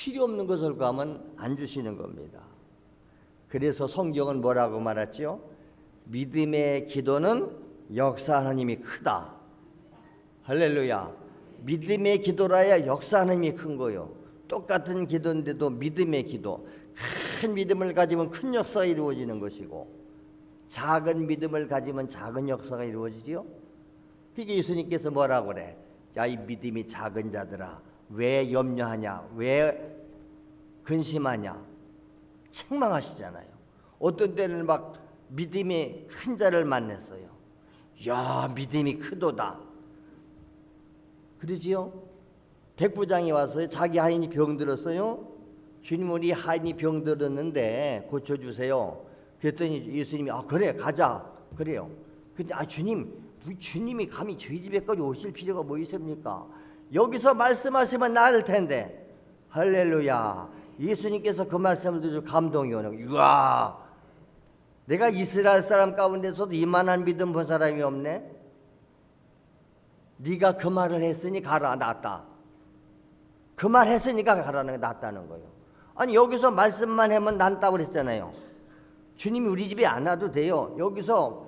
필요 없는 것을 구하면 안 주시는 겁니다. 그래서 성경은 뭐라고 말했죠? 믿음의 기도는 역사하는 힘이 크다. 할렐루야. 믿음의 기도라야 역사하는 힘이 큰 거요. 똑같은 기도인데도 믿음의 기도, 큰 믿음을 가지면 큰 역사가 이루어지는 것이고, 작은 믿음을 가지면 작은 역사가 이루어지지요. 그게 예수님께서 뭐라고 그래? 야, 이 믿음이 작은 자들아, 왜 염려하냐, 왜 근심하냐, 책망하시잖아요. 어떤 때는 막 믿음이 큰 자를 만났어요. 야, 믿음이 크도다 그러지요. 백부장이 와서 자기 하인이 병들었어요. 주님, 우리 하인이 병들었는데 고쳐주세요. 그랬더니 예수님이 그래 가자 그래요. 근데 주님이 감히 저희 집에까지 오실 필요가 뭐 있습니까? 여기서 말씀하시면 나을 텐데. 할렐루야. 예수님께서 그 말씀을 듣고 감동이 오는 거예요. 우와, 내가 이스라엘 사람 가운데서도 이만한 믿음 본 사람이 없네. 네가 그 말을 했으니 가라, 낫다. 그 말 했으니까 가라는 게 낫다는 거예요. 아니, 여기서 말씀만 하면 낫다고 그랬잖아요. 주님이 우리 집에 안 와도 돼요. 여기서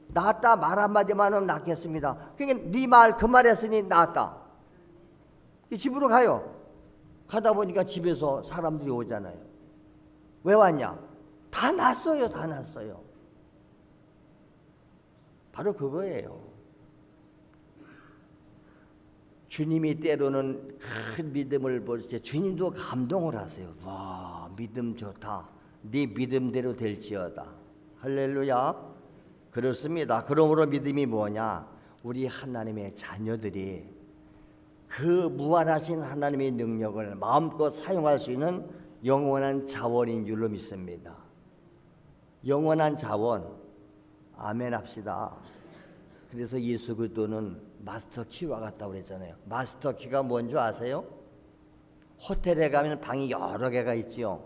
낫다 말 한마디만 하면 낫겠습니다. 그러니까 네 말 그 말 했으니 낫다. 집으로 가요. 가다 보니까 집에서 사람들이 오잖아요. 왜 왔냐? 다 낫어요. 다 낫어요. 바로 그거예요. 주님이 때로는 큰 믿음을 볼 때 주님도 감동을 하세요. 와, 믿음 좋다. 네 믿음대로 될지어다. 할렐루야. 그렇습니다. 그러므로 믿음이 뭐냐? 우리 하나님의 자녀들이 그 무한하신 하나님의 능력을 마음껏 사용할 수 있는 영원한 자원인 줄로 믿습니다. 영원한 자원. 아멘 합시다. 그래서 예수 그리스도는 마스터 키와 같다고 그랬잖아요. 마스터 키가 뭔지 아세요? 호텔에 가면 방이 여러 개가 있지요.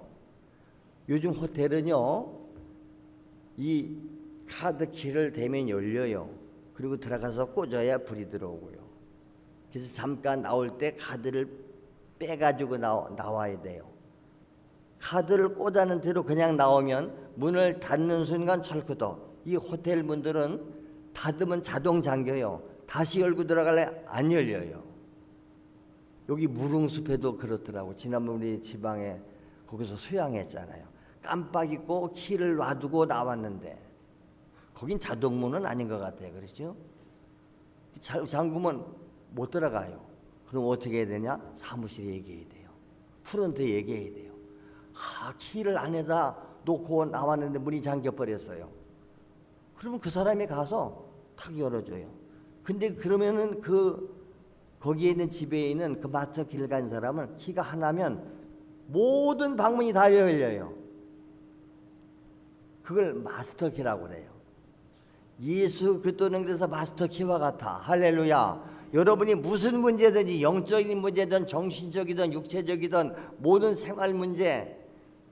요즘 호텔은요, 이 카드 키를 대면 열려요. 그리고 들어가서 꽂아야 불이 들어오고요. 그래서 잠깐 나올 때 카드를 빼가지고 나와야 돼요. 카드를 꽂아는 대로 그냥 나오면 문을 닫는 순간 철크덕. 이 호텔 문들은 닫으면 자동 잠겨요. 다시 열고 들어갈래 안 열려요. 여기 무릉숲에도 그렇더라고. 지난번 우리 지방에 거기서 수양했잖아요. 깜빡 잊고 키를 놔두고 나왔는데 거긴 자동문은 아닌 것 같아요. 그렇죠? 잠그면 못 들어가요. 그럼 어떻게 해야 되냐? 사무실에 얘기해야 돼요. 프런트에 얘기해야 돼요. 키를 안에다 놓고 나왔는데 문이 잠겨버렸어요. 그러면 그 사람이 가서 탁 열어줘요. 근데 그러면은 거기에 있는 집에 있는 그 마스터 길 간 사람은 키가 하나면 모든 방문이 다 열려요. 그걸 마스터 키라고 그래요. 예수 그리스도는 그래서 마스터 키와 같아. 할렐루야. 여러분이 무슨 문제든지 영적인 문제든 정신적이든 육체적이든 모든 생활 문제,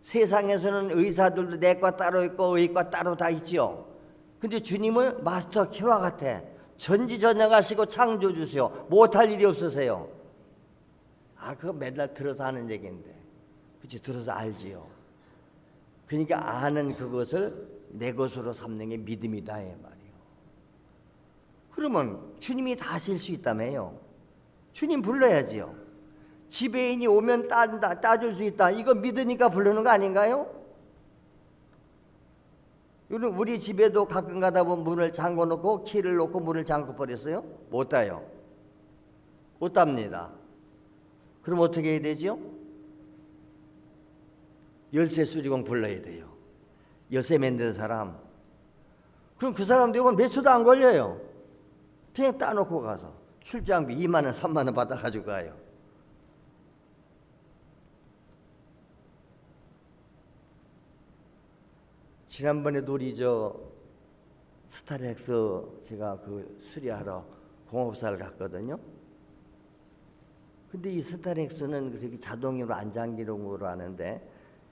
세상에서는 의사들도 내과 따로 있고 의과 따로 다 있지요. 근데 주님은 마스터 키와 같아. 전지전능하시고 창조주세요. 못할 일이 없으세요. 그거 맨날 들어서 하는 얘기인데, 그치? 들어서 알지요. 그러니까 아는 그것을 내 것으로 삼는 게 믿음이다 이 말이요. 그러면 주님이 다 하실 수 있다며요. 주님 불러야지요. 지배인이 오면 따줄 수 있다. 이거 믿으니까 부르는 거 아닌가요? 우리 집에도 가끔 가다 보면 문을 잠궈 놓고 키를 놓고 문을 잠궈 버렸어요? 못 따요. 못 땁니다. 그럼 어떻게 해야 되죠? 열쇠 수리공 불러야 돼요. 열쇠 만든 사람. 그럼 그 사람도 이건 몇 초도 안 걸려요. 그냥 따놓고 가서 출장비 2만 원, 3만 원 받아가지고 가요. 지난번에도 우리 스타렉스 제가 수리하러 공업사를 갔거든요. 근데 이 스타렉스는 그렇게 자동으로 안 잠기는 거로 하는데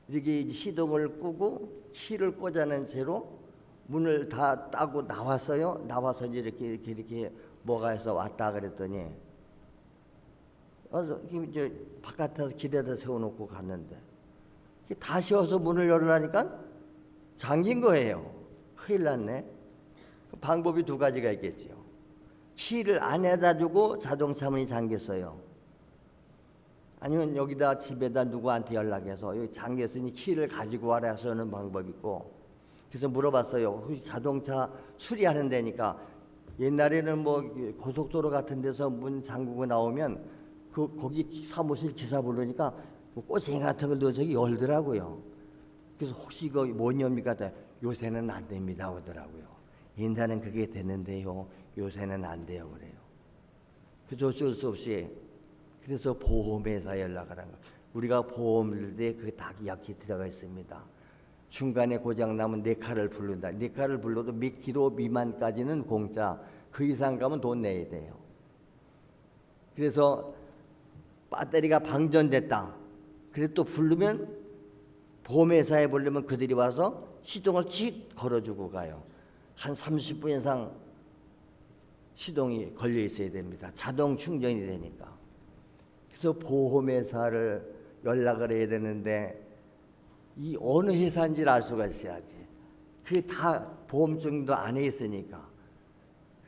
이렇게 시동을 끄고 키를 꽂아낸 채로 문을 다 따고 나왔어요. 나와서 이제 이렇게 뭐가 해서 왔다 그랬더니 이제 바깥에서 길에다 세워놓고 갔는데 다시 와서 문을 열으라니까 잠긴 거예요. 큰일 났네. 방법이 두 가지가 있겠지요. 키를 안에다 두고 자동차 문이 잠겼어요. 아니면 여기다 집에다 누구한테 연락해서 여기 잠겼으니 키를 가지고 와라 해서 하는 방법이 있고. 그래서 물어봤어요. 혹시 자동차 수리하는 데니까 옛날에는 뭐 고속도로 같은 데서 문 잠그고 나오면 거기 사무실 기사 부르니까 뭐 꼬챙이 같은 걸 넣어서 열더라고요. 그래서 혹시 이거 뭔 엽니까? 요새는 안 됩니다 하더라고요. 옛날엔 그게 됐는데요. 요새는 안 돼요 그래요. 그래서 어쩔 수 없이 그래서 보험회사에 연락을 한 거예요. 우리가 보험을 때 그 다 약이 들어가 있습니다. 중간에 고장 나면 네 칼을 부른다. 네 칼을 불러도 몇 킬로 미만까지는 공짜. 그 이상 가면 돈 내야 돼요. 그래서 배터리가 방전됐다. 그래 또 부르면 보험회사에 부르면 그들이 와서 시동을 칙 걸어주고 가요. 한 30분 이상 시동이 걸려 있어야 됩니다. 자동 충전이 되니까. 그래서 보험회사를 연락을 해야 되는데 이 어느 회사인지를 알 수가 있어야지. 그게 다 보험증도 안에 있으니까.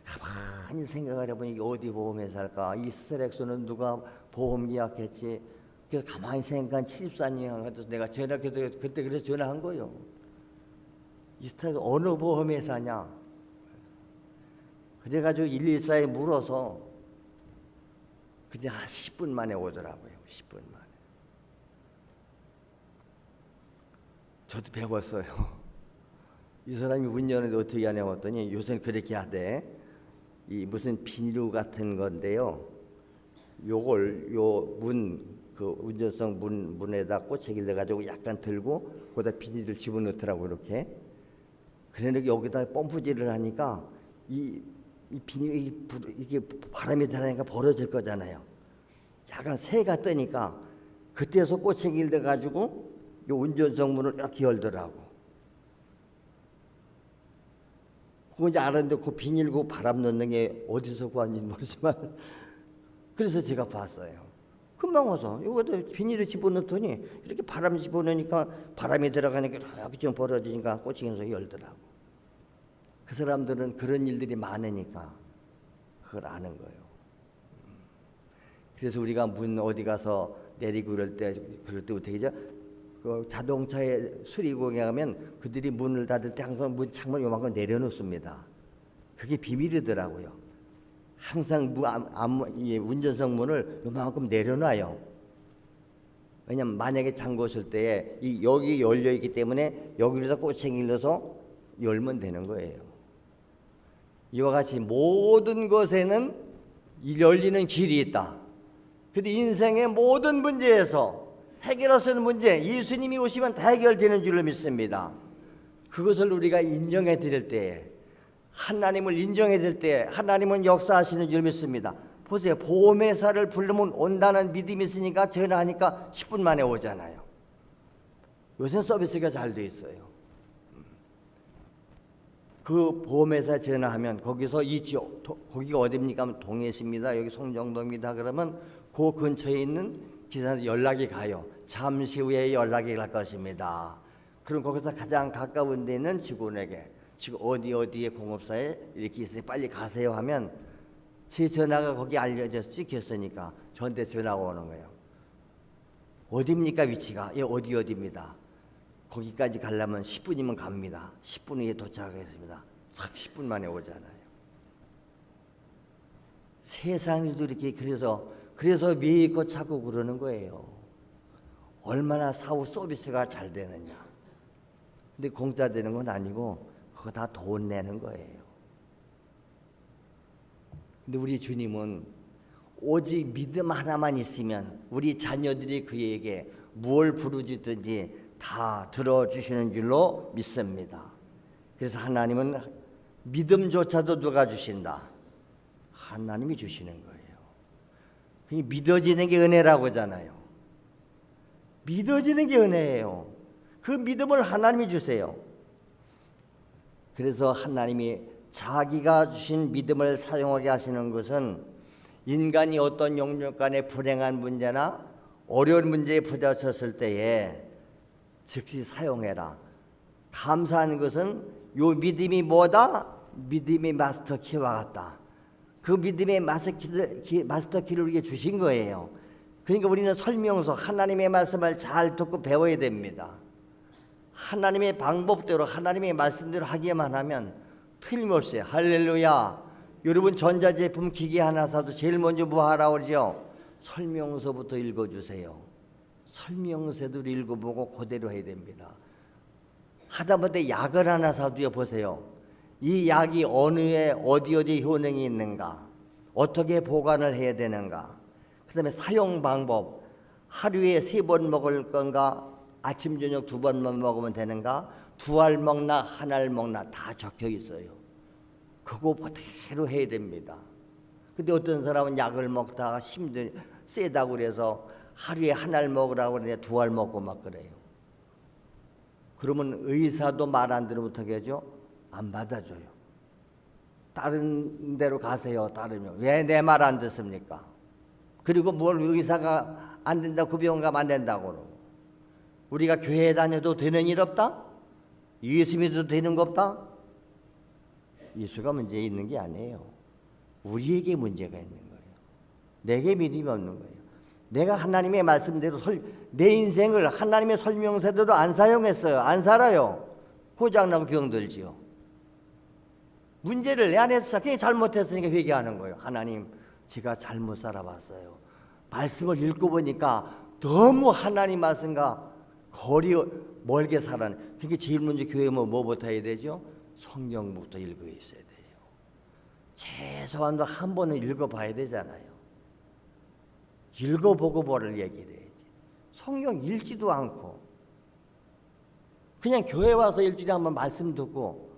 가만히 생각을 해보니 어디 보험회사일까? 이 스트렉스는 누가 보험 계약했지? 그래서 가만히 생각한 74년 같아서 내가 전화해서 그때 그래서 전화한 거예요. 이 스트렉스 어느 보험회사냐? 그래가지고 114에 물어서 그냥 한 10분 만에 오더라고요. 10분 만에. 저도 배웠어요. 이 사람이 운전을 어떻게 하냐고 했더니 요새는 그렇게 하대. 이 무슨 비누 같은 건데요. 요걸 그 운전석 문에다 꼬챙이를 넣어가지고 약간 들고 거기다 비닐을 집어넣더라고 이렇게. 그러니까 여기다 펌프질을 하니까 이 비닐이 이게 바람이 들어가니까 벌어질 거잖아요. 약간 새가 뜨니까 그때서 꼬챙이를 넣어가지고 요 운전석 문을 이렇게 열더라고. 그거 이제 알았는데 그 비닐고 바람 넣는 게 어디서 구한지 모르지만 그래서 제가 봤어요. 금방 와서 여기다 비닐을 집어넣더니 이렇게 바람 집어넣으니까 바람이 들어가니까 이렇게 좀 벌어지니까 꼬챙이에서 열더라고. 그 사람들은 그런 일들이 많으니까 그걸 아는 거예요. 그래서 우리가 문 어디 가서 내리고 그럴 때 어떻게 하죠? 그 자동차에 수리공에 가면 그들이 문을 닫을 때 항상 문 창문 요만큼 내려놓습니다. 그게 비밀이더라고요. 항상 운전석 문을 요만큼 내려놔요. 왜냐면 만약에 잠궜을 때 여기 열려 있기 때문에 여기로다 꼬챙이를 넣어서 열면 되는 거예요. 이와 같이 모든 것에는 열리는 길이 있다. 근데 인생의 모든 문제에서 해결할 수 있는 문제, 예수님이 오시면 다 해결되는 줄로 믿습니다. 그것을 우리가 인정해 드릴 때, 하나님을 인정해 드릴 때 하나님은 역사하시는 줄 믿습니다. 보세요. 보험회사를 부르면 온다는 믿음이 있으니까 전화하니까 10분 만에 오잖아요. 요새 서비스가 잘 돼 있어요. 그 보험회사 전화하면 거기서 이 지역, 거기가 어디입니까? 하면 동해시입니다. 여기 송정도입니다. 그러면 그 근처에 있는 기사한테 연락이 가요. 잠시 후에 연락이 갈 것입니다. 그럼 거기서 가장 가까운 데 있는 직원에게 지금 어디에 공업사에 이렇게 있으니 빨리 가세요 하면 제 전화가 거기 알려져 찍혔으니까 저한테 전화가 오는 거예요. 어디입니까 위치가? 예, 어디입니다. 거기까지 가려면 10분이면 갑니다. 10분 후에 도착하겠습니다. 싹 10분 만에 오잖아요. 세상에도 이렇게 그래서 믿고 찾고 그러는 거예요. 얼마나 사후 서비스가 잘 되느냐. 근데 공짜 되는 건 아니고 그거 다 돈 내는 거예요. 근데 우리 주님은 오직 믿음 하나만 있으면 우리 자녀들이 그에게 무엇을 부르짖든지 다 들어주시는 줄로 믿습니다. 그래서 하나님은 믿음조차도 누가 주신다? 하나님이 주시는 거예요. 그게 믿어지는 게 은혜라고 하잖아요. 믿어지는 게 은혜예요. 그 믿음을 하나님이 주세요. 그래서 하나님이 자기가 주신 믿음을 사용하게 하시는 것은 인간이 어떤 영역 간에 불행한 문제나 어려운 문제에 부딪혔을 때에 즉시 사용해라. 감사한 것은 요 믿음이 뭐다? 믿음의 마스터 키와 같다. 그 믿음의 마스터 키를 우리에게 주신 거예요. 그러니까 우리는 설명서 하나님의 말씀을 잘 듣고 배워야 됩니다. 하나님의 방법대로 하나님의 말씀대로 하기만 하면 틀림없이 할렐루야. 여러분 전자제품 기계 하나 사도 제일 먼저 뭐 하라고 그러죠? 설명서부터 읽어주세요. 설명서도 읽어보고 그대로 해야 됩니다. 하다못해 약을 하나 사도요, 보세요. 이 약이 어느 어디 효능이 있는가, 어떻게 보관을 해야 되는가, 그 다음에 사용 방법, 하루에 3번 먹을 건가, 아침 저녁 2번만 먹으면 되는가, 2알 먹나 1알 먹나 다 적혀 있어요. 그거 그대로 해야 됩니다. 근데 어떤 사람은 약을 먹다가 세다고 그래서 하루에 1알 먹으라고 그러는데 2알 먹고 막 그래요. 그러면 의사도 말 안 들으면 어떻게 하죠? 안 받아줘요. 다른 데로 가세요. 따르면 왜 내 말 안 듣습니까? 그리고 뭘 의사가 안 된다고 그 병원 가면 안 된다고 그러고. 우리가 교회 다녀도 되는 일 없다? 예수 믿어도 되는 거 없다? 예수가 문제 있는 게 아니에요. 우리에게 문제가 있는 거예요. 내게 믿음이 없는 거예요. 내가 하나님의 말씀대로 내 인생을 하나님의 설명서대로 안 사용했어요. 안 살아요. 고장나고 병들지요. 문제를 내 안에서 그게 잘못했으니까 회개하는 거예요. 하나님, 제가 잘못 살아봤어요. 말씀을 읽고 보니까 너무 하나님 말씀과 거리 멀게 살아네. 그러니까 제일 먼저 교회 뭐부터 해야 되죠? 성경부터 읽어 있어야 돼요. 최소한 한 번은 읽어봐야 되잖아요. 읽어보고 뭐를 얘기를 해야지. 성경 읽지도 않고 그냥 교회 와서 일주일에 한번 말씀 듣고,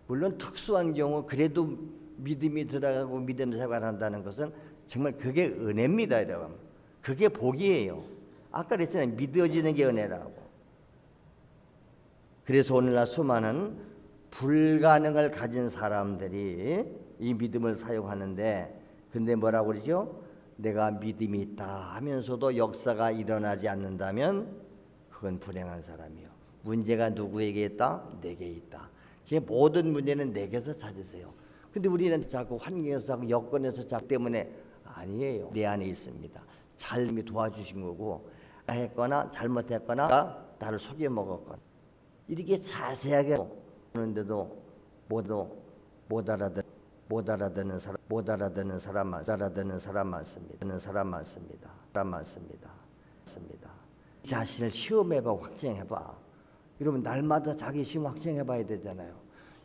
물론 특수한 경우 그래도 믿음이 들어가고 믿음 생활한다는 것은 정말 그게 은혜입니다. 여러분. 그게 복이에요. 아까 그랬잖아요. 믿어지는 게 은혜라고. 그래서 오늘날 수많은 불가능을 가진 사람들이 이 믿음을 사용하는데, 근데 뭐라고 그러죠? 내가 믿음이 있다 하면서도 역사가 일어나지 않는다면 그건 불행한 사람이요. 문제가 누구에게 있다? 내게 있다. 모든 문제는 내게서 찾으세요. 근데 우리는 자꾸 환경에서 자꾸 여건에서 자꾸 때문에 아니에요. 내 안에 있습니다. 삶이 도와주신 거고, 했거나 잘못했거나 나를 속여 먹었거나 이렇게 자세하게 보는데도 못 알아듣는 사람 많습니다. 사람 많습니다. 자신을 시험해봐, 확증해봐. 여러분 날마다 자기 시험 확증해봐야 되잖아요.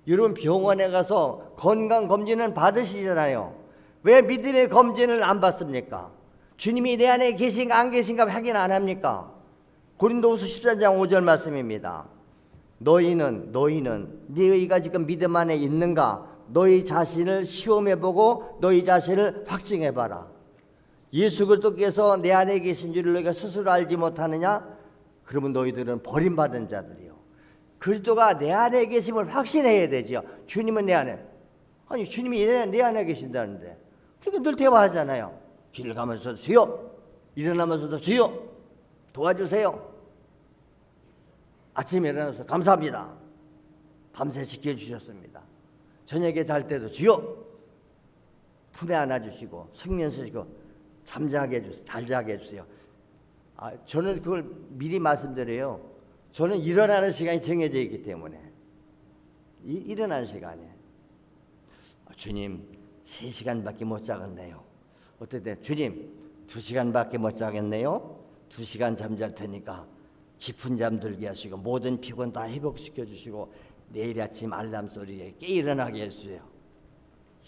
여러분 병원에 가서 건강검진은 받으시잖아요. 왜 믿음의 검진을 안 받습니까? 주님이 내 안에 계신가 안 계신가 확인 안 합니까? 고린도후서 14장 5절 말씀입니다. 너희는 너희가 지금 믿음 안에 있는가? 너희 자신을 시험해보고 너희 자신을 확증해봐라. 예수 그리스도께서 내 안에 계신 줄을 너희가 스스로 알지 못하느냐? 그러면 너희들은 버림받은 자들이요. 그리스도가 내 안에 계심을 확신해야 되죠. 주님은 내 안에. 아니 주님이 내 안에 계신다는데. 그러니까 늘 대화하잖아요. 길을 가면서도 주여, 일어나면서도 주여 도와주세요. 아침에 일어나서 감사합니다. 밤새 지켜주셨습니다. 저녁에 잘 때도 주여 품에 안아주시고 숙면 쓰시고 잠자게 해주세요. 잘 자게 해주세요. 저는 그걸 미리 말씀드려요. 저는 일어나는 시간이 정해져 있기 때문에 일어나는 시간에 주님 3시간밖에 못 자겠네요. 어떨 주님 2시간밖에 못 자겠네요. 2시간 잠잘 테니까 깊은 잠 들게 하시고 모든 피곤 다 회복시켜 주시고 내일 아침 알람 소리에 깨 일어나게 해주세요.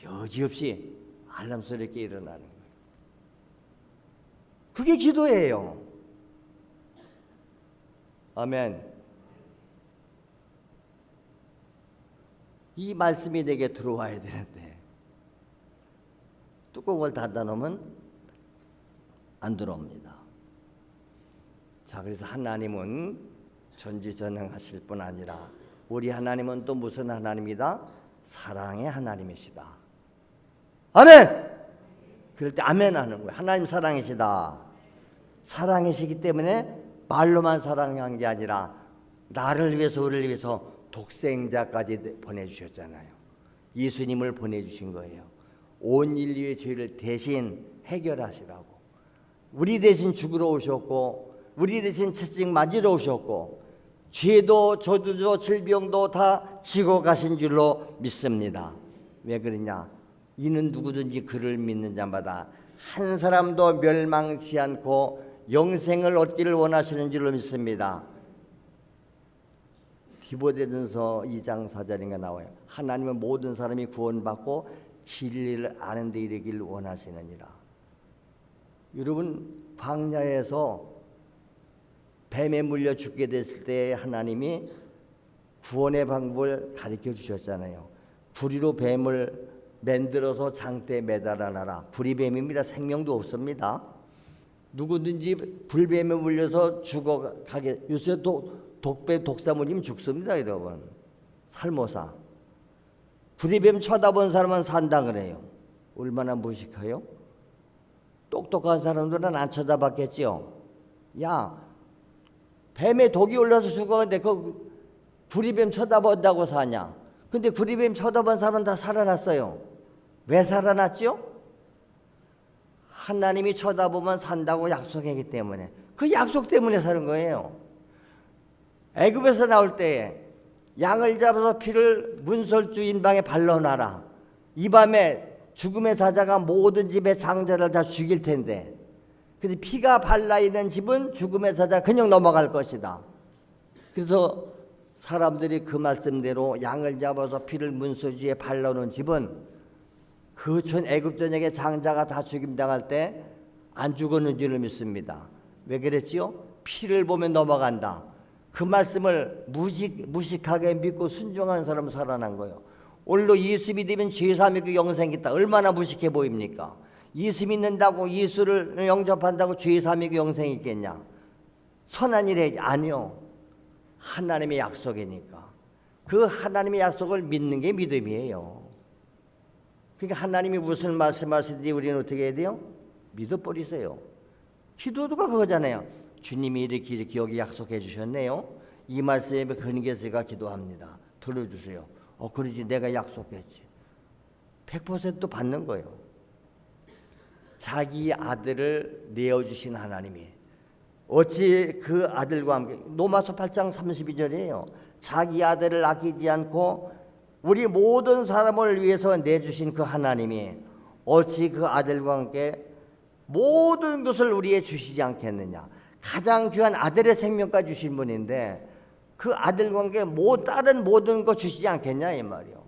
여지없이 알람 소리에 깨 일어나는 거예요. 그게 기도예요. 아멘. 이 말씀이 내게 들어와야 되는데 뚜껑을 닫아 놓으면 안 들어옵니다. 자, 그래서 하나님은 전지전능하실 뿐 아니라 우리 하나님은 또 무슨 하나님이다? 사랑의 하나님이시다. 아멘. 그럴 때 아멘 하는 거예요. 하나님 사랑이시다. 사랑이시기 때문에 말로만 사랑한 게 아니라 나를 위해서 우리를 위해서 독생자까지 보내주셨잖아요. 예수님을 보내주신 거예요. 온 인류의 죄를 대신 해결하시라고. 우리 대신 죽으러 오셨고 우리 대신 채찍 맞으러 오셨고 죄도 저주도 질병도 다 지고 가신 줄로 믿습니다. 왜 그러냐? 이는 누구든지 그를 믿는 자마다 한 사람도 멸망치 않고 영생을 얻기를 원하시는 줄로 믿습니다. 디모데전서 2장 4절인가 나와요. 하나님은 모든 사람이 구원받고 진리를 아는 데 이르기를 원하시느니라. 여러분, 광야에서 뱀에 물려 죽게 됐을 때 하나님이 구원의 방법을 가르쳐 주셨잖아요. 구리로 뱀을 만들어서 장대에 매달아놔라. 구리뱀입니다. 생명도 없습니다. 누구든지 불뱀에 물려서 죽어가게. 요새 독배 독사 물리면 죽습니다, 여러분. 살모사. 구리뱀 쳐다본 사람은 산다 그래요. 얼마나 무식해요? 똑똑한 사람들은 안 쳐다봤겠지요. 야, 뱀에 독이 올라서 죽었는데 그 구리뱀 쳐다본다고 사냐? 근데 구리뱀 쳐다본 사람은 다 살아났어요. 왜 살아났죠? 하나님이 쳐다보면 산다고 약속했기 때문에. 그 약속 때문에 사는 거예요. 애굽에서 나올 때에 양을 잡아서 피를 문설주 인방에 발라놔라. 이 밤에 죽음의 사자가 모든 집의 장자를 다 죽일 텐데, 근데 피가 발라있는 집은 죽음의 사자가 그냥 넘어갈 것이다. 그래서 사람들이 그 말씀대로 양을 잡아서 피를 문설주에 발라놓은 집은 그 전 애굽 전역의 장자가 다 죽임당할 때 안 죽었는 줄을 믿습니다. 왜 그랬지요? 피를 보면 넘어간다. 그 말씀을 무식하게 믿고 순종한 사람은 살아난 거예요. 오늘도 예수 믿으면 죄 사함이고 영생이 있다. 얼마나 무식해 보입니까? 예수 믿는다고, 예수를 영접한다고 죄 사함이고 영생이 있겠냐? 선한 일에 아니요. 하나님의 약속이니까. 그 하나님의 약속을 믿는 게 믿음이에요. 그러니까 하나님이 무슨 말씀하시든지 우리는 어떻게 해야 돼요? 믿어버리세요. 기도가 그거잖아요. 주님이 이렇게 여기 약속해 주셨네요. 이 말씀에 근거해서 기도합니다. 들어주세요. 그러지, 내가 약속했지. 100% 받는 거예요. 자기 아들을 내어주신 하나님이 어찌 그 아들과 함께, 로마서 8장 32절이에요. 자기 아들을 아끼지 않고 우리 모든 사람을 위해서 내주신 그 하나님이 어찌 그 아들과 함께 모든 것을 우리에 주시지 않겠느냐. 가장 귀한 아들의 생명까지 주신 분인데 그 아들과 함께 다른 모든 거 주시지 않겠냐 이 말이요.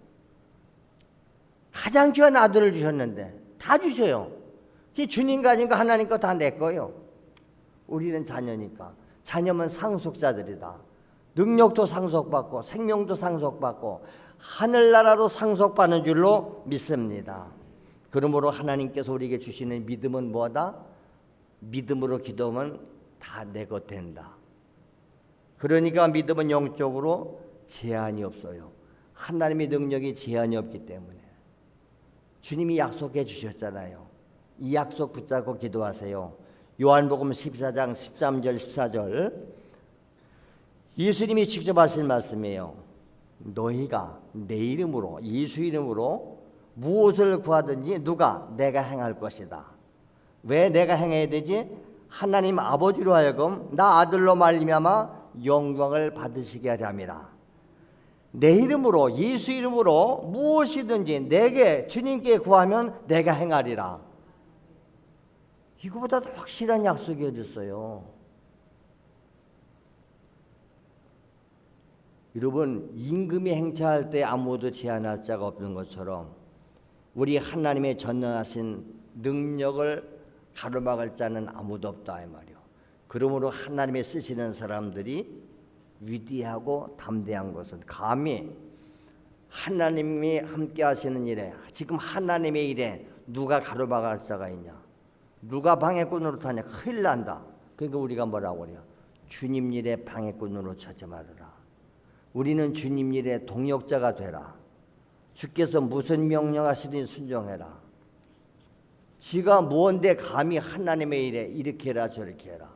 가장 귀한 아들을 주셨는데 다 주셔요. 그게 주님과 아닌가 하나님 거 다 내 거예요. 우리는 자녀니까. 자녀면 상속자들이다. 능력도 상속받고 생명도 상속받고 하늘나라도 상속받는 줄로 믿습니다. 그러므로 하나님께서 우리에게 주시는 믿음은 뭐다? 믿음으로 기도하면 다 내 것 된다. 그러니까 믿음은 영적으로 제한이 없어요. 하나님의 능력이 제한이 없기 때문에. 주님이 약속해 주셨잖아요. 이 약속 붙잡고 기도하세요. 요한복음 14장 13절 14절 예수님이 직접 하신 말씀이에요. 너희가 내 이름으로, 예수 이름으로 무엇을 구하든지 누가 내가 행할 것이다. 왜 내가 행해야 되지? 하나님 아버지로 하여금 나 아들로 말미암아 영광을 받으시게 하려 함이라. 내 이름으로, 예수 이름으로 무엇이든지 내게, 주님께 구하면 내가 행하리라. 이거보다 더 확실한 약속이 어디 있어요? 여러분, 임금이 행차할 때 아무도 제한할 자가 없는 것처럼 우리 하나님의 전능하신 능력을 가로막을 자는 아무도 없다 이 말이요. 그러므로 하나님의 쓰시는 사람들이 위대하고 담대한 것은 감히 하나님이 함께 하시는 일에, 지금 하나님의 일에 누가 가로막을 자가 있냐? 누가 방해꾼으로 타냐? 큰일 난다. 그러니까 우리가 뭐라고 그래요? 주님 일에 방해꾼으로 찾지 말아라. 우리는 주님 일에 동역자가 되라. 주께서 무슨 명령하시든지 순종해라. 지가 뭔데 감히 하나님의 일에 이렇게 해라 저렇게 해라.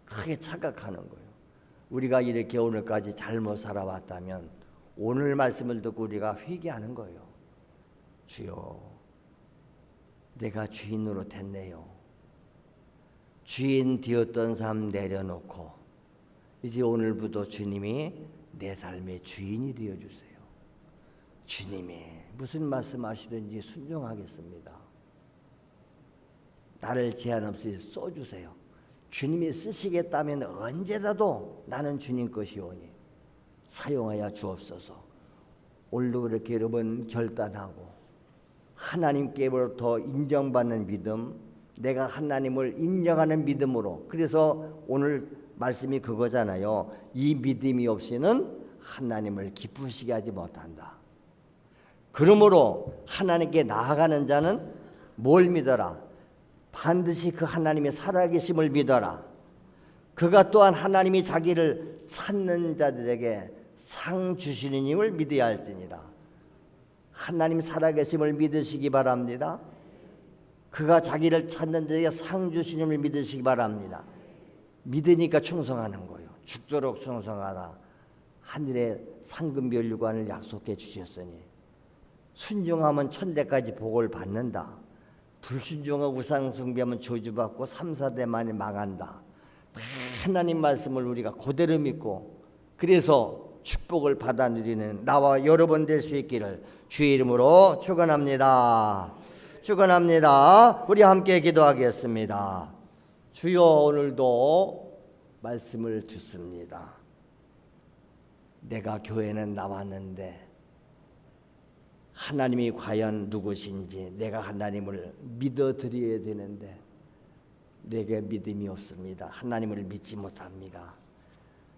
크게 착각하는 거예요. 우리가 이렇게 오늘까지 잘못 살아왔다면 오늘 말씀을 듣고 우리가 회개하는 거예요. 주여, 내가 주인으로 됐네요. 주인 되었던 삶 내려놓고 이제 오늘부터 주님이 내 삶의 주인이 되어주세요. 주님이 무슨 말씀하시든지 순종하겠습니다. 나를 제한 없이 써주세요. 주님이 쓰시겠다면 언제라도 나는 주님 것이오니 사용하여 주옵소서. 오늘도 그렇게 여러분 결단하고 하나님께로부터 인정받는 믿음, 내가 하나님을 인정하는 믿음으로, 그래서 오늘 말씀이 그거잖아요. 이 믿음이 없이는 하나님을 기쁘시게 하지 못한다. 그러므로 하나님께 나아가는 자는 뭘 믿어라? 반드시 그 하나님의 살아계심을 믿어라. 그가 또한 하나님이 자기를 찾는 자들에게 상 주시는 힘을 믿어야 할지니라. 하나님 살아계심을 믿으시기 바랍니다. 그가 자기를 찾는 자에게 상 주시는 힘을 믿으시기 바랍니다. 믿으니까 충성하는 거예요. 죽도록 충성하라. 하늘의 상급면류관을 약속해 주셨으니 순종하면 천대까지 복을 받는다. 불순종하고 우상 숭배하면 저주받고 3, 4대 만에 망한다. 하나님 말씀을 우리가 그대로 믿고 그래서 축복을 받아 누리는 나와 여러분 될 수 있기를 주의 이름으로 축원합니다. 축원합니다. 우리 함께 기도하겠습니다. 주여, 오늘도 말씀을 듣습니다. 내가 교회는 나왔는데 하나님이 과연 누구신지 내가 하나님을 믿어드려야 되는데 내게 믿음이 없습니다. 하나님을 믿지 못합니다.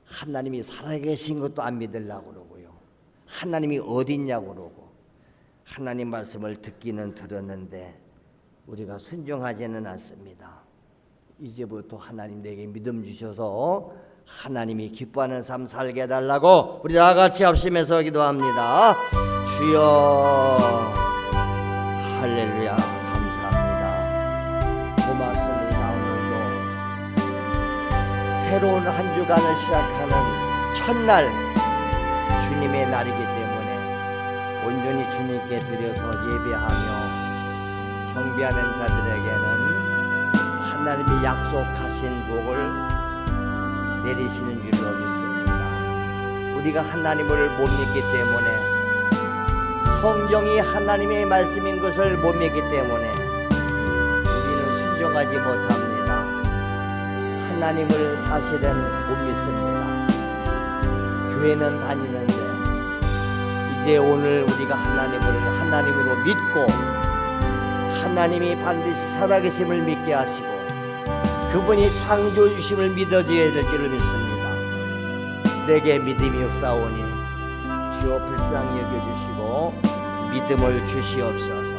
하나님이 살아계신 것도 안 믿으려고 그러고요. 하나님이 어디 있냐고 그러고 하나님 말씀을 듣기는 들었는데 우리가 순종하지는 않습니다. 이제부터 하나님 내게 믿음 주셔서 하나님이 기뻐하는 삶 살게 해달라고 우리 다 같이 합심해서 기도합니다. 주여, 할렐루야, 감사합니다. 고맙습니다. 오늘도 새로운 한 주간을 시작하는 첫날 주님의 날이기 때문에 온전히 주님께 드려서 예배하며 경배하는 자들에게는 하나님이 약속하신 복을 내리시는 줄로 믿습니다. 우리가 하나님을 못 믿기 때문에, 성경이 하나님의 말씀인 것을 못 믿기 때문에 우리는 순종하지 못합니다. 하나님을 사실은 못 믿습니다. 교회는 다니는데 이제 오늘 우리가 하나님을 하나님으로 믿고 하나님이 반드시 살아계심을 믿게 하시고 그분이 창조주심을 믿어줘야 될 줄을 믿습니다. 내게 믿음이 없사오니 주여 불쌍히 여겨주시고 믿음을 주시옵소서.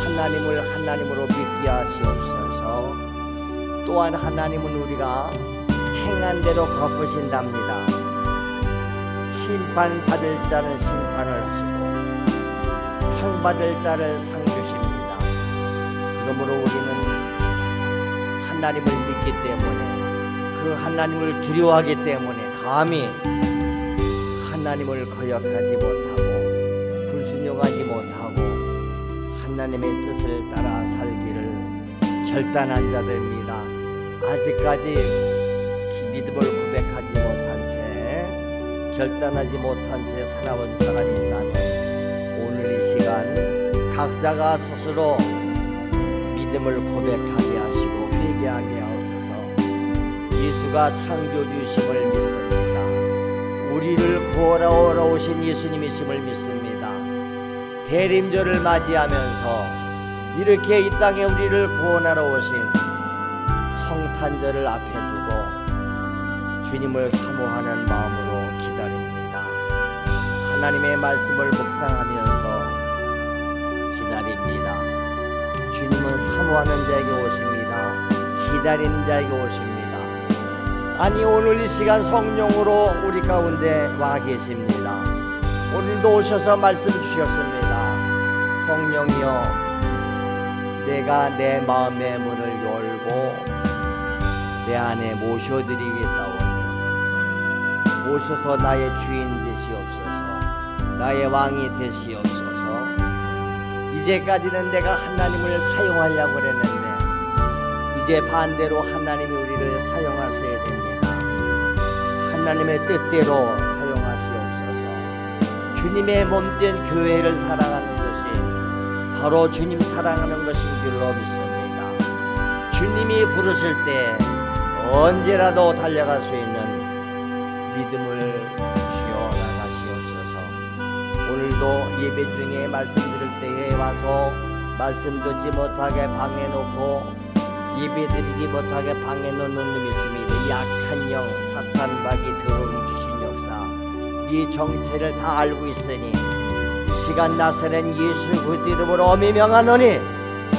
하나님을 하나님으로 믿게 하시옵소서. 또한 하나님은 우리가 행한 대로 갚으신답니다. 심판받을 자는 심판을 하시고 상 받을 자를 상 주십니다. 그러므로 우리는 하나님을 믿기 때문에, 그 하나님을 두려워하기 때문에 감히 하나님을 거역하지 못하고 불순종하지 못하고 하나님의 뜻을 따라 살기를 결단한 자들입니다. 아직까지 믿음을 고백하지 못한 채, 결단하지 못한 채 살아온 사람이 있다면 오늘 이 시간 각자가 스스로 믿음을 고백하게 하시고 회개하게 하옵소서. 예수가 창조주심을 믿습니다. 우리를 구원하러 오신 예수님이심을 믿습니다. 대림절을 맞이하면서 이렇게 이 땅에 우리를 구원하러 오신 성탄절을 앞에 두고 주님을 사모하는 마음으로 기다립니다. 하나님의 말씀을 묵상하면서 기다립니다. 주님은 사모하는 자에게 오십니다. 기다리는 자에게 오십니다. 아니, 오늘 이 시간 성령으로 우리 가운데 와 계십니다. 오늘도 오셔서 말씀 주셨습니다. 성령이여, 내가 내 마음의 문을 열고 내 안에 모셔드리겠사오니 오셔서 나의 주인 되시옵소서. 나의 왕이 되시옵소서. 이제까지는 내가 하나님을 사용하려고 그랬는데 이제 반대로 하나님이 우리를 사용하셔야 됩니다. 하나님의 뜻대로 사용하시옵소서. 주님의 몸된 교회를 사랑하는 것이 바로 주님 사랑하는 것인 줄로 믿습니다. 주님이 부르실 때 언제라도 달려갈 수 있는 믿음을 주어 나가시옵소서. 오늘도 예배 중에 말씀 들을 때에 와서 말씀 듣지 못하게 방해 놓고 예배 드리지 못하게 방해 놓는 놈이 있습니다. 약한 영 사탄박이 들어온 귀신 역사 네 정체를 다 알고 있으니 이 시간 나서는 예수 그리스도 이름으로 엄히 명하노니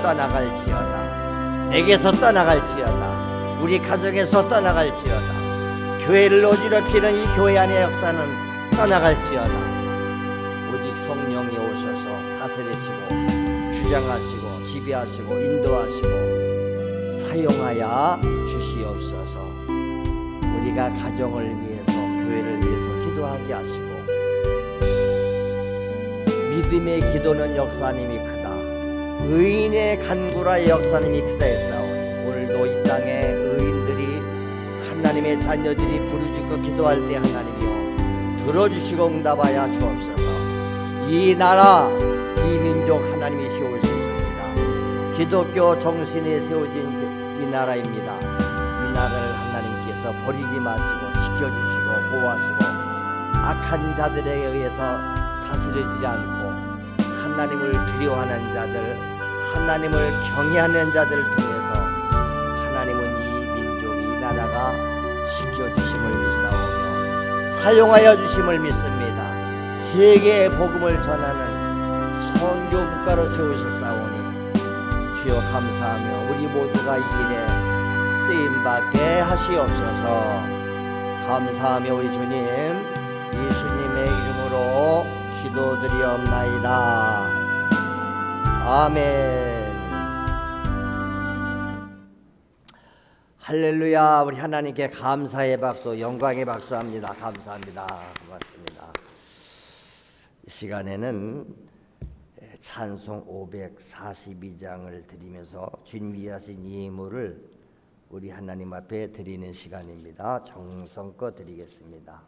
떠나갈지어다. 내게서 떠나갈지어다. 우리 가정에서 떠나갈지어다. 교회를 어지럽히는 이 교회 안의 역사는 떠나갈지어다. 오직 성령이 오셔서 다스리시고 주장하시고 지배하시고 인도하시고 사용하여 주시옵소서. 우리가 가정을 위해서 교회를 위해서 기도하게 하시고 믿음의 기도는 역사님이 크다. 의인의 간구라 역사님이 크다 했사오니 오늘도 이 땅에 의인들이 하나님의 자녀들이 부르짖고 기도할 때 하나님이여 들어주시고 응답하여 주옵소서. 이 나라 이 민족 하나님이 세우셨습니다. 기독교 정신에 세워진 이 나라입니다. 이 나라를 하나님께서 버리지 마시고 지켜주시고 보호하시고 악한 자들에 의해서 다스려지지 않고 하나님을 두려워하는 자들 하나님을 경외하는 자들을 통해서 하나님은 이 민족 이 나라가 지켜주심을 믿사오며 사용하여 주심을 믿습니다. 세계의 복음을 전하는 선교 국가로 세우셨사오니 주여 감사하며 우리 모두가 이 일에 쓰임받게 하시옵소서. 감사하며 우리 주님 예수님의 이름으로 기도드리옵나이다. 아멘. 할렐루야. 우리 하나님께 감사의 박수 영광의 박수합니다. 감사합니다. 고맙습니다. 이 시간에는 찬송 542장을 드리면서 주님이 하신 예물을 우리 하나님 앞에 드리는 시간입니다. 정성껏 드리겠습니다.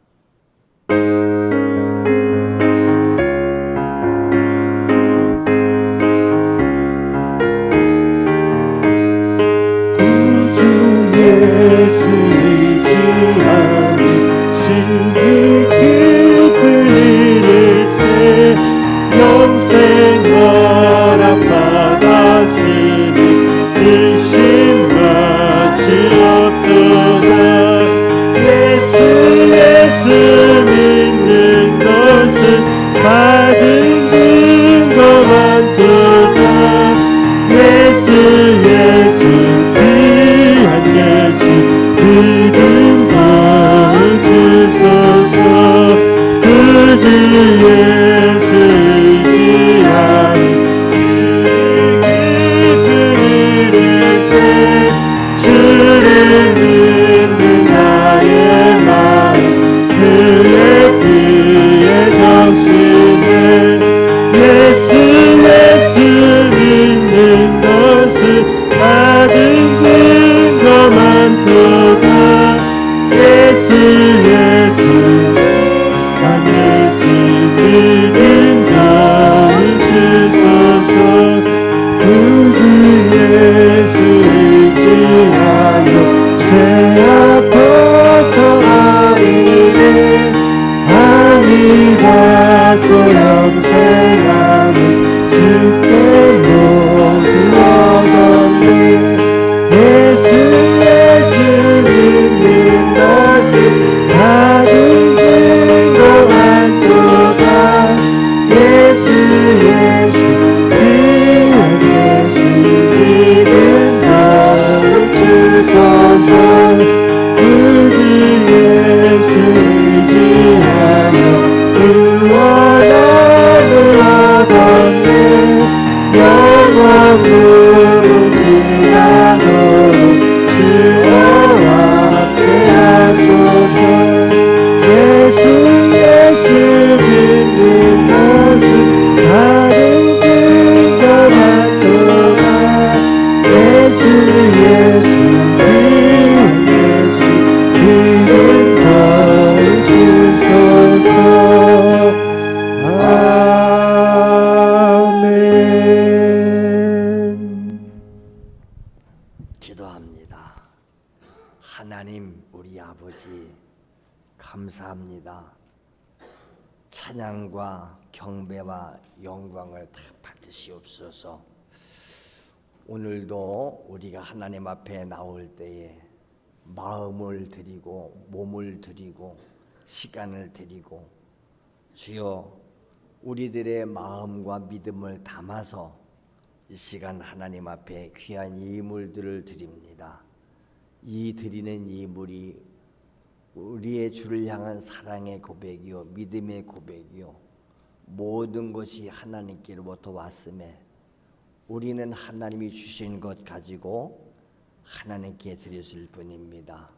받은 증거만 또다 하나님 우리 아버지 감사합니다. 찬양과 경배와 영광을 다 받으시옵소서. 오늘도 우리가 하나님 앞에 나올 때에 마음을 드리고 몸을 드리고 시간을 드리고 주여 우리들의 마음과 믿음을 담아서 이 시간 하나님 앞에 귀한 예물들을 드립니다. 이 드리는 예물이 우리의 주를 향한 사랑의 고백이요 믿음의 고백이요 모든 것이 하나님께로부터 왔음에 우리는 하나님이 주신 것 가지고 하나님께 드렸을 뿐입니다.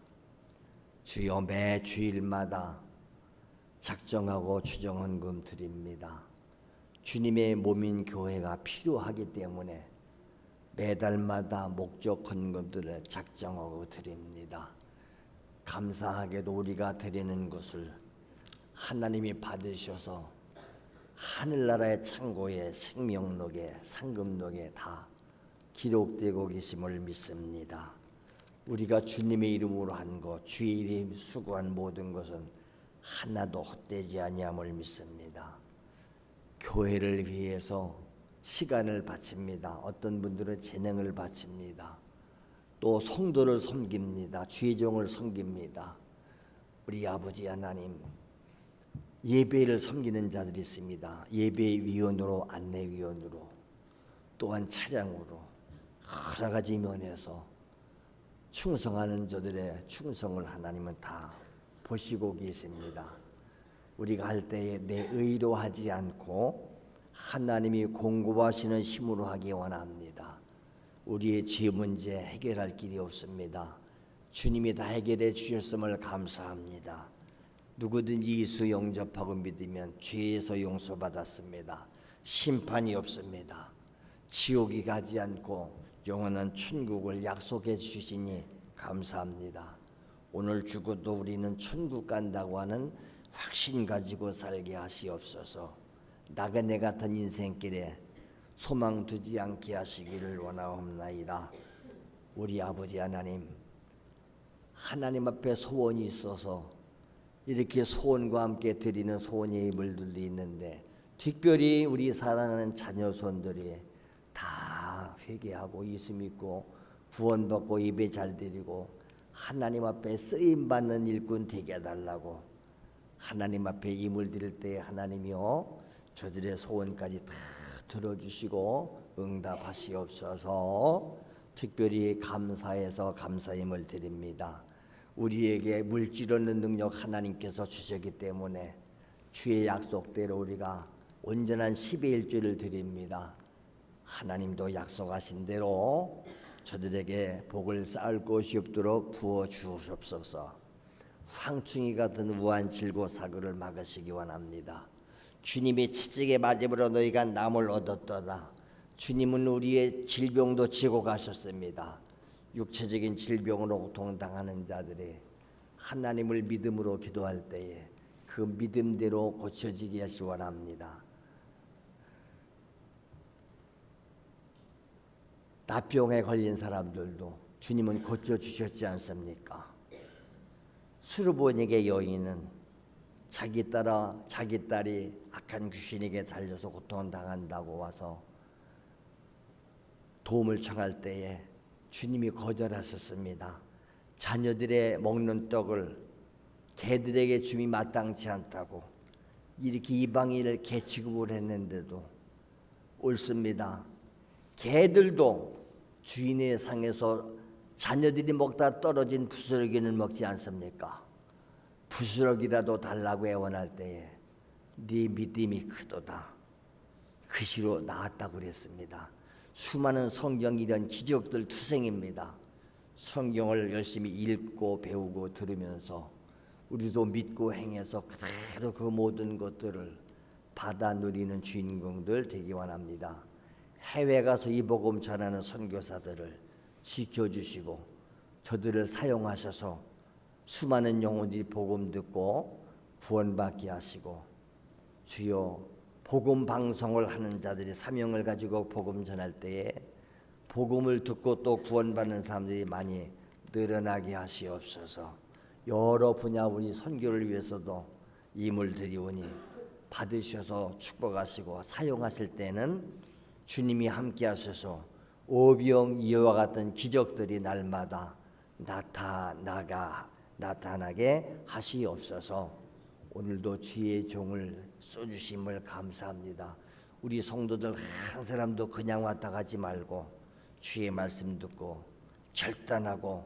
주여 매 주일마다 작정하고 추정헌금 드립니다. 주님의 몸인 교회가 필요하기 때문에 매달마다 목적 헌금들을 작정하고 드립니다. 감사하게도 우리가 드리는 것을 하나님이 받으셔서 하늘나라의 창고에 생명록에 상급록에 다 기록되고 계심을 믿습니다. 우리가 주님의 이름으로 한 것, 주의 이름 수고한 모든 것은 하나도 헛되지 아니함을 믿습니다. 교회를 위해서 시간을 바칩니다. 어떤 분들은 재능을 바칩니다. 또 성도를 섬깁니다. 주의 종을 섬깁니다. 우리 아버지 하나님 예배를 섬기는 자들이 있습니다. 예배위원으로 안내위원으로 또한 차장으로 여러 가지 면에서 충성하는 저들의 충성을 하나님은 다 보시고 계십니다. 우리가 할 때에 내 의로 하지 않고 하나님이 공급하시는 힘으로 하기 원합니다. 우리의 죄 문제 해결할 길이 없습니다. 주님이 다 해결해 주셨음을 감사합니다. 누구든지 예수 영접하고 믿으면 죄에서 용서받았습니다. 심판이 없습니다. 지옥이 가지 않고 영원한 천국을 약속해 주시니 감사합니다. 오늘 죽어도 우리는 천국 간다고 하는 확신 가지고 살게 하시옵소서. 나그네 같은 인생길에 소망 두지 않게 하시기를 원하옵나이다. 우리 아버지 하나님, 하나님 앞에 소원이 있어서 이렇게 소원과 함께 드리는 소원의 예물들도 있는데 특별히 우리 사랑하는 자녀손들이 다 회개하고 예수 믿고 구원받고 예배 잘 드리고 하나님 앞에 쓰임받는 일꾼 되게 해달라고 하나님 앞에 예물 드릴 때 하나님이요 저들의 소원까지 다 들어주시고 응답하시옵소서. 특별히 감사해서 감사임을 드립니다. 우리에게 물질 얻는 능력 하나님께서 주셨기 때문에 주의 약속대로 우리가 온전한 10의 1조를 드립니다. 하나님도 약속하신 대로 저들에게 복을 쌓을 곳이 없도록 부어 주옵소서. 황충이 같은 우한 질고 사고를 막으시기 원합니다. 주님이 채찍에 맞음으로 너희가 남을 얻었도다. 주님은 우리의 질병도 지고 가셨습니다. 육체적인 질병으로 고통당하는 자들이 하나님을 믿음으로 기도할 때에 그 믿음대로 고쳐지게 하시 원합니다. 나병에 걸린 사람들도 주님은 고쳐주셨지 않습니까? 수르보닉의 여인은 자기 딸이 악한 귀신에게 달려서 고통당한다고 와서 도움을 청할 때에 주님이 거절하셨습니다. 자녀들의 먹는 떡을 개들에게 줌이 마땅치 않다고 이렇게 이방인을 개 취급을 했는데도 옳습니다. 개들도 주인의 상에서 자녀들이 먹다 떨어진 부스러기는 먹지 않습니까? 부스러기라도 달라고 애원할 때에 네 믿음이 크도다. 그 시로 나았다고 그랬습니다. 수많은 성경 이런 기적들 투생입니다. 성경을 열심히 읽고 배우고 들으면서 우리도 믿고 행해서 그대로 그 모든 것들을 받아 누리는 주인공들 되기 원합니다. 해외 가서 이 복음 전하는 선교사들을 지켜주시고 저들을 사용하셔서 수많은 영혼들이 복음 듣고 구원받게 하시고 주여 복음 방송을 하는 자들이 사명을 가지고 복음 전할 때에 복음을 듣고 또 구원받는 사람들이 많이 늘어나게 하시옵소서. 여러 분야 우리 선교를 위해서도 임을 드리오니 받으셔서 축복하시고 사용하실 때는 주님이 함께 하셔서 오병 이어와 같은 기적들이 날마다 나타나게 하시옵소서. 오늘도 주의 종을 써주심을 감사합니다. 우리 성도들 한 사람도 그냥 왔다 가지 말고 주의 말씀 듣고 결단하고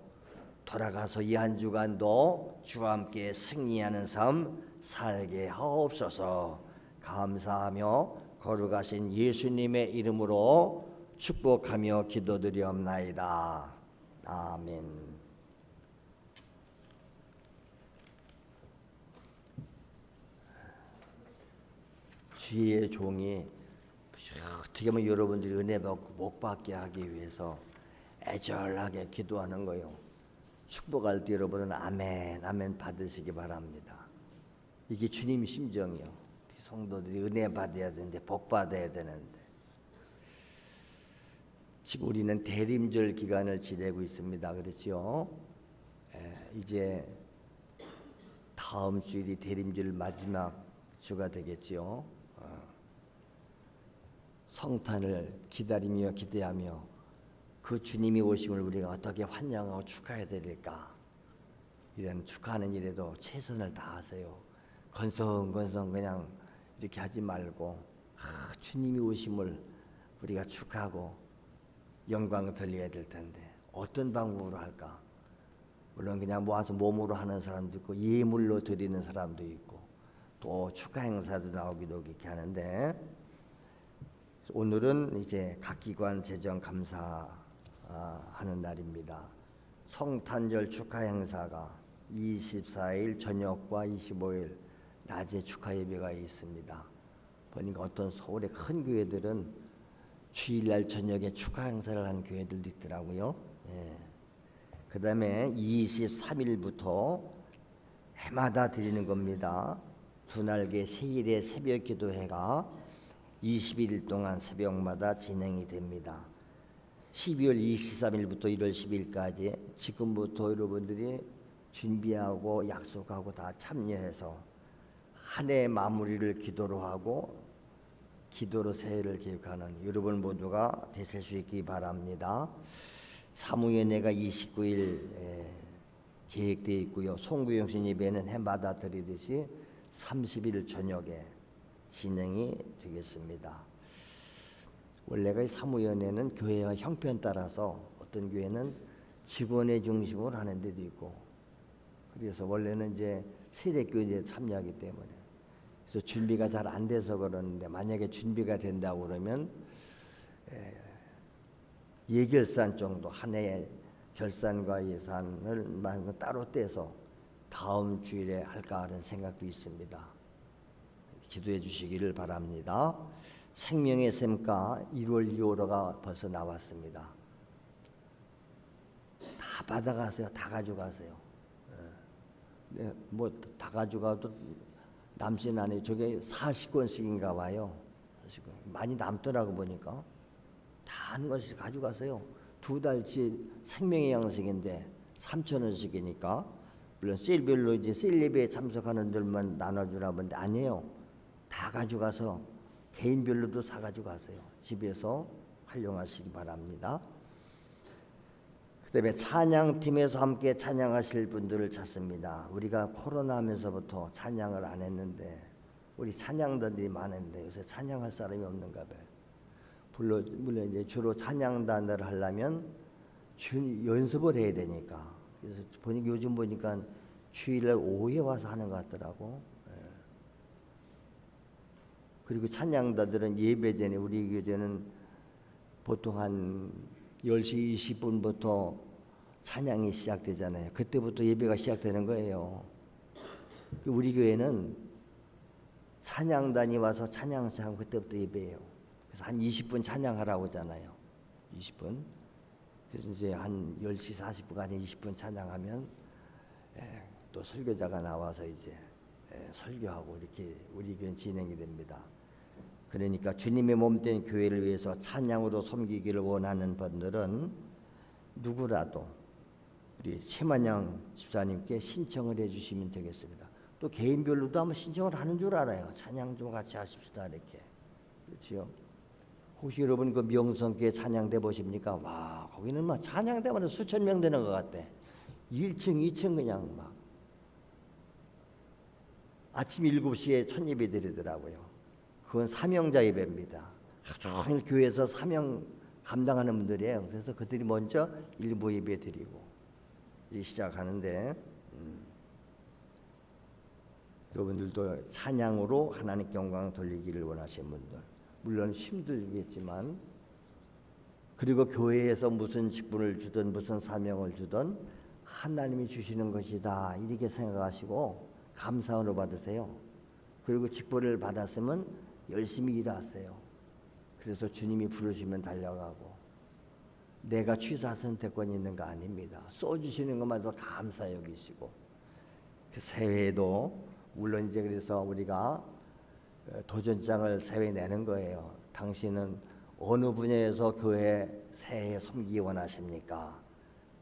돌아가서 이 한 주간도 주와 함께 승리하는 삶 살게 하옵소서. 감사하며 거룩하신 예수님의 이름으로 축복하며 기도드리옵나이다. 아멘. 주의 종이 어떻게 보면 여러분들이 은혜 받고 복 받게 하기 위해서 애절하게 기도하는 거요. 축복할 때 여러분은 아멘 아멘 받으시기 바랍니다. 이게 주님 심정이요. 성도들이 은혜 받아야 되는데 복 받아야 되는데 지금 우리는 대림절 기간을 지내고 있습니다. 그렇죠? 이제 다음 주일이 대림절 마지막 주가 되겠지요. 성탄을 기다리며 기대하며 그 주님이 오심을 우리가 어떻게 환영하고 축하해야 될까? 이런 축하하는 일에도 최선을 다하세요. 건성건성 그냥 이렇게 하지 말고 주님이 오심을 우리가 축하하고 영광을 돌려야 될 텐데 어떤 방법으로 할까? 물론 그냥 모아서 몸으로 하는 사람도 있고 예물로 드리는 사람도 있고 또 축하 행사도 나오기도 이렇게 하는데 오늘은 이제 각 기관 재정 감사하는 날입니다. 성탄절 축하 행사가 24일 저녁과 25일 낮에 축하 예배가 있습니다. 보니까 어떤 서울의 큰 교회들은 주일날 저녁에 축하 행사를 하는 교회들도 있더라고요. 그 다음에 23일부터 해마다 드리는 겁니다. 두 날개 세일의 새벽 기도회가 21일 동안 새벽마다 진행이 됩니다. 12월 23일부터 1월 10일까지 지금부터 여러분들이 준비하고 약속하고 다 참여해서 한 해 마무리를 기도로 하고 기도로 새해를 계획하는 여러분 모두가 되실 수 있기 바랍니다. 사무연회가 29일 계획되어 있고요. 송구영신 예배는 해마다 드리듯이 30일 저녁에 진행이 되겠습니다. 원래가 사무연회는 교회와 형편 따라서 어떤 교회는 직원의 중심으로 하는 데도 있고 그래서 원래는 이제 세례교회에 참여하기 때문에 그래서 준비가 잘 안 돼서 그러는데 만약에 준비가 된다고 그러면 예결산 정도 한 해의 결산과 예산을 따로 떼서 다음 주일에 할까 하는 생각도 있습니다. 기도해 주시기를 바랍니다. 생명의 샘가 1월 2호로가 벌써 나왔습니다. 다 받아가세요. 다 가져가세요. 뭐 다 가져가도 남지는 않아요. 저게 40권씩인가 봐요. 40권. 많이 남더라고 보니까. 다 한 것씩 가져가세요. 두 달치 생명의 양식인데 3,000원씩이니까 물론 세일별로 이제 세일 예배에 참석하는 들만 나눠주나 본데 아니에요. 다 가져가서 개인별로도 사가지고 가세요. 집에서 활용하시기 바랍니다. 그 다음에 찬양팀에서 함께 찬양하실 분들을 찾습니다. 우리가 코로나 하면서부터 찬양을 안 했는데 우리 찬양단들이 많은데 요새 찬양할 사람이 없는가 봐요. 물론 이제 주로 찬양단을 하려면 연습을 해야 되니까 그래서 요즘 보니까 주일날 오후에 와서 하는 것 같더라고. 그리고 찬양단들은 예배 전에 우리 교제는 보통 한 10시 20분부터 찬양이 시작되잖아요. 그때부터 예배가 시작되는 거예요. 우리 교회는 찬양단이 와서 찬양 시작하면 그때부터 예배예요. 그래서 한 20분 찬양하라고 하잖아요. 20분. 그래서 이제 한 10시 40분까지 20분 찬양하면 또 설교자가 나와서 이제 설교하고 이렇게 우리 교회는 진행이 됩니다. 그러니까 주님의 몸된 교회를 위해서 찬양으로 섬기기를 원하는 분들은 누구라도 우리 최만양 집사님께 신청을 해주시면 되겠습니다. 또 개인별로도 아마 신청을 하는 줄 알아요. 찬양 좀 같이 하십시다 이렇게. 그렇지요? 혹시 여러분 그 명성교회 찬양대 보십니까? 와, 거기는 막 찬양대만 수천 명 되는 것 같대. 1층, 2층 그냥 막 아침 7시에 첫 예배 드리더라고요. 그건 사명자 예배입니다. 하루 종일 교회에서 사명 감당하는 분들이에요. 그래서 그들이 먼저 일부 예배 드리고 시작하는데 여러분들도 찬양으로 하나님께 영광 돌리기를 원하시는 분들, 물론 힘들겠지만, 그리고 교회에서 무슨 직분을 주든 무슨 사명을 주든 하나님이 주시는 것이다 이렇게 생각하시고 감사함으로 받으세요. 그리고 직분을 받았으면 열심히 일하세요. 그래서 주님이 부르시면 달려가고, 내가 취사 선택권이 있는 거 아닙니다. 쏘주시는 것마저 감사 여기시고, 그 새해에도 물론 이제 그래서 우리가 도전장을 새해 내는 거예요. 당신은 어느 분야에서 교회 새해에 섬기기 원하십니까?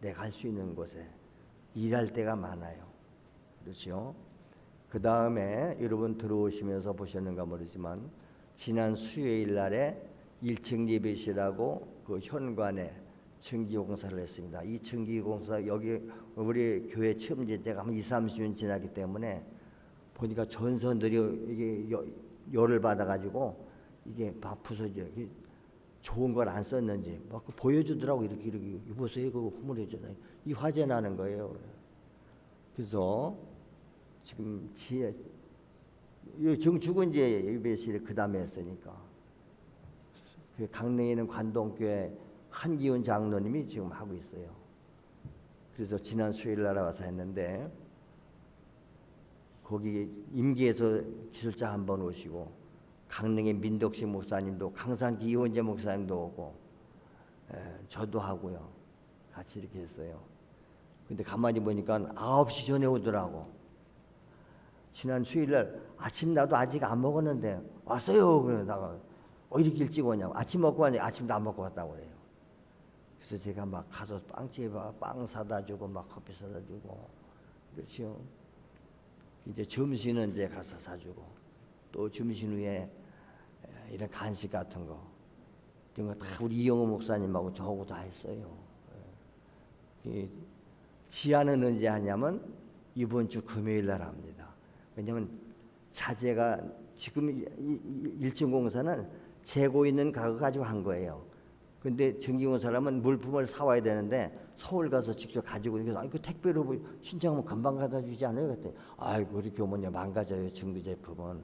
내가 할 수 있는 곳에 일할 때가 많아요. 그렇죠? 그 다음에 여러분 들어오시면서 보셨는가 모르지만 지난 수요일 날에 1층 예배실하고 그 현관에 증기공사를 했습니다. 이 증기공사 여기 우리 교회 처음 진 때가 한 20-30년 지났기 때문에 보니까 전선들이 이게 열을 받아가지고 이게 막 부서져. 좋은 걸 안 썼는지 막 보여주더라고. 이렇게 보세요. 그거 흐물해져요. 이 화재 나는 거예요. 그래서 지금 정축은 이제 예배실 그 다음에 했으니까 그 강릉에 있는 관동교회 한기훈 장로님이 지금 하고 있어요. 그래서 지난 수요일 날 와서 했는데 거기 임기에서 기술자 한 번 오시고 강릉의 민덕식 목사님도 강산기 이원재 목사님도 오고 저도 하고요. 같이 이렇게 했어요. 근데 가만히 보니까 9시 전에 오더라고. 지난 수요일날 아침 나도 아직 안 먹었는데 왔어요. 그러다가 이렇게 일찍 오냐고. 아침 먹고 왔는데 아침도 안 먹고 왔다고 그래요. 그래서 제가 막 가서 빵집에 빵 사다 주고 막 커피 사다 주고 그렇죠. 이제 점심은 이제 가서 사주고 또 점심 후에 이런 간식 같은 거 이런 거 다 우리 이영호 목사님하고 저하고 다 했어요. 지하는 언제 하냐면 이번 주 금요일 날 합니다. 왜냐하면 자재가 지금 1층 공사는 재고 있는 가구 가지고 한 거예요. 근데 전기공사라면 물품을 사와야 되는데 서울 가서 직접 가지고 그래서 그 택배로 신청하면 금방 갖다 주지 않아요? 그랬더니 아이고 그렇게 오면 망가져요. 전기 제품은.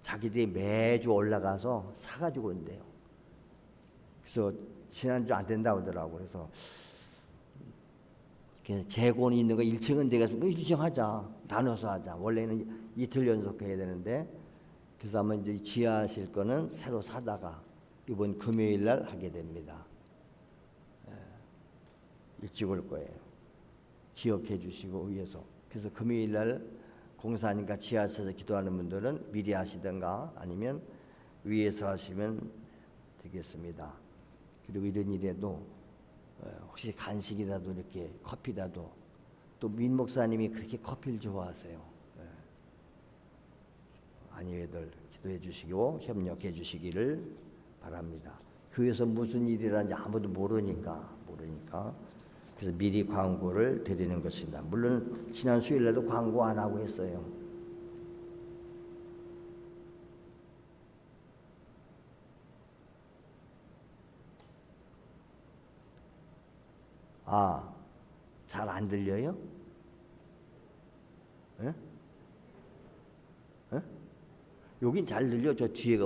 자기들이 매주 올라가서 사가지고 온대요. 그래서 지난주 안 된다고 하더라고. 그래서 재고는 있는 거 1층은 내가 일정하자. 나눠서 하자. 원래는 이틀 연속 해야 되는데 그래서 아마 이제 지하실 거는 새로 사다가 이번 금요일 날 하게 됩니다. 일찍 올 거예요. 기억해 주시고 위해서. 그래서 금요일 날 공사하니까 지하실에서 기도하는 분들은 미리 하시든가 아니면 위에서 하시면 되겠습니다. 그리고 이런 일에도 혹시 간식이라도 이렇게 커피라도 또 민 목사님이 그렇게 커피를 좋아하세요. 아니외들 기도해 주시고 협력해 주시기를 바랍니다. 교회에서 무슨 일이라는지 아무도 모르니까 그래서 미리 광고를 드리는 것입니다. 물론 지난 수요일에도 광고 안 하고 했어요. 잘 안 들려요? 예? 예? 여긴 잘 들려. 저 뒤에가